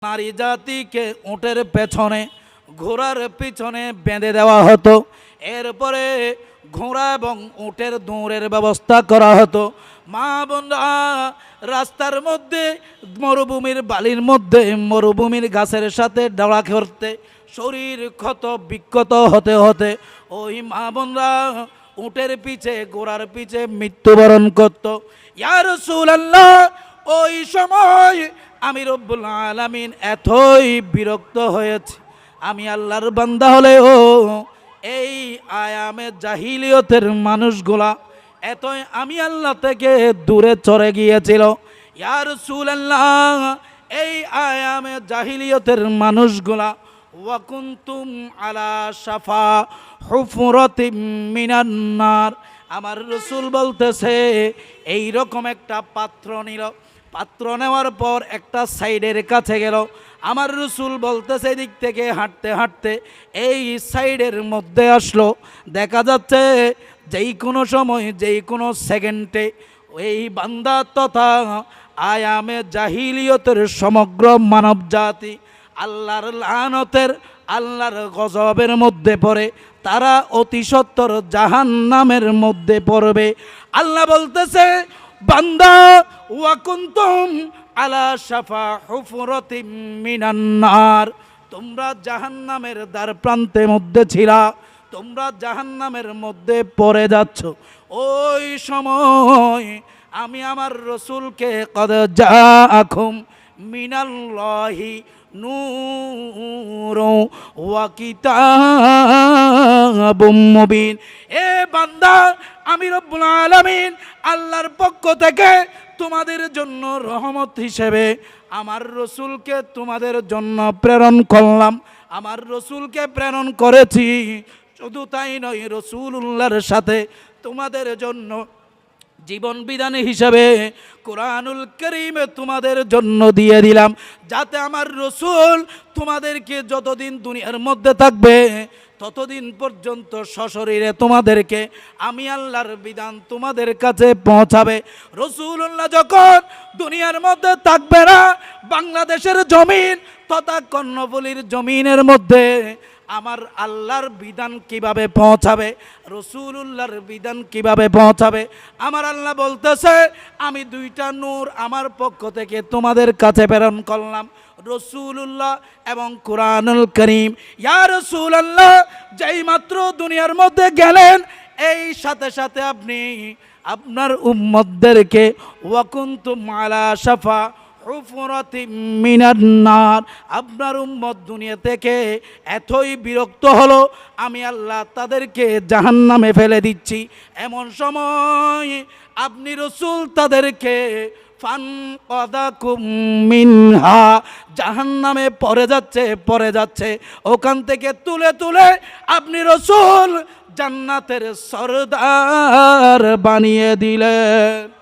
নারী জাতিকে উটের পেছনে ঘোড়ার পিছনে বেঁধে দেওয়া হতো। এরপরে ঘোড়া এবং উটের দৌড়ের ব্যবস্থা করা হতো। মা বোনরা রাস্তার মধ্যে মরুভূমির বালির মধ্যে মরুভূমির গাছের সাথে ডালা করতে শরীর ক্ষত বিক্ষত হতে হতে ওই মা বোনরা উটের পিছে ঘোড়ার পিছে মৃত্যুবরণ করত। ইয়া রাসূলুল্লাহ, ওই সময় আমি রব্বুল আলামিন এতই বিরক্ত হয়েছি, আমি আল্লাহর বান্দা হলেও এই আয়ামে জাহিলিয়তের মানুষগুলা এতই আমি আল্লাহ থেকে দূরে চলে গিয়েছিল। ইয়া রাসূলুল্লাহ, এই আয়ামে জাহিলিয়তের মানুষগুলা ওয়াকুনতুম আলা শাফা হুফরাতিম মিনান নার, আমার রসুল বলতেছে এই রকম একটা পাত্র নিল, পাত্র নেওয়ার পর একটা সাইডের কাছে গেল। আমার রসুল বলতেছে দিক থেকে হাঁটতে হাঁটতে এই সাইডের মধ্যে আসলো। দেখা যাচ্ছে যেই কোনো সময় যেই কোনো সেকেন্ডে এই বান্দা তথা আয়ামে জাহিলিয়তের সমগ্র মানব জাতি আল্লাহর লানতের আল্লাহর গজবের মধ্যে পড়ে, তারা অতি সত্বর জাহান্নামের মধ্যে পড়বে। আল্লাহ বলতেছে, বান্দা ওয়াকুনতুম আলা শাফা হুফরাতিম মিনান নার, তোমরা জাহান্নামের দ্বার প্রান্তের মধ্যে ছিলা, তোমরা জাহান্নামের মধ্যে পড়ে যাচ্ছ। ওই সময় আমি আমার রসুলকে কদ জাআকুম মিনাল্লাহি নূরু ওয়া কিতাবুম মুবিন, এ বান্দা আমি রব্বুল আলামিন আল্লাহর পক্ষ থেকে তোমাদের জন্য রহমত হিসেবে আমার রসুলকে তোমাদের জন্য প্রেরণ করলাম। আমার রসুলকে প্রেরণ করেছি, শুধু তাই নয়, রসুলুল্লাহর সাথে তোমাদের জন্য জীবন বিধান হিসাবে কোরআনুল কারীমে তোমাদের জন্য দিয়ে দিলাম, যাতে আমার রসুল তোমাদেরকে যতদিন দুনিয়ার মধ্যে থাকবে ততদিন পর্যন্ত সশরীরে তোমাদেরকে আমি আল্লাহর বিধান তোমাদের কাছে পৌঁছাবে। রসুলুল্লাহ যখন দুনিয়ার মধ্যে থাকবে না, বাংলাদেশের জমিন তথা কর্ণফুলীর জমিনের মধ্যে আমার আল্লাহর বিধান কিভাবে পৌঁছাবে, রসুলুল্লাহর বিধান কিভাবে পৌঁছাবে? আমার আল্লাহ বলতেছে, আমি দুইটা নূর আমার পক্ষ থেকে তোমাদের কাছে প্রেরণ করলাম, রসুলুল্লাহ এবং কোরআনুল কারীম। ইয়া রাসূলুল্লাহ, যেই মাত্র দুনিয়ার মধ্যে গেলেন, এই সাথে সাথে আপনি আপনার উম্মতদেরকে ওয়াকুনতুম আলা শাফা হুফরাতিম মিনান নার, আপনার উম্মত দুনিয়া থেকে এতই বিরক্ত হলো, আমি আল্লাহ তাদেরকে জাহান্নামে ফেলে দিচ্ছি। এমন সময় আপনি রসুল তাদেরকে ফানকাদাকুম মিনহা, জাহান্নামে পড়ে যাচ্ছে, ওখান থেকে তুলে তুলে আপনি রসুল জান্নাতের সরদার বানিয়ে দিলেন।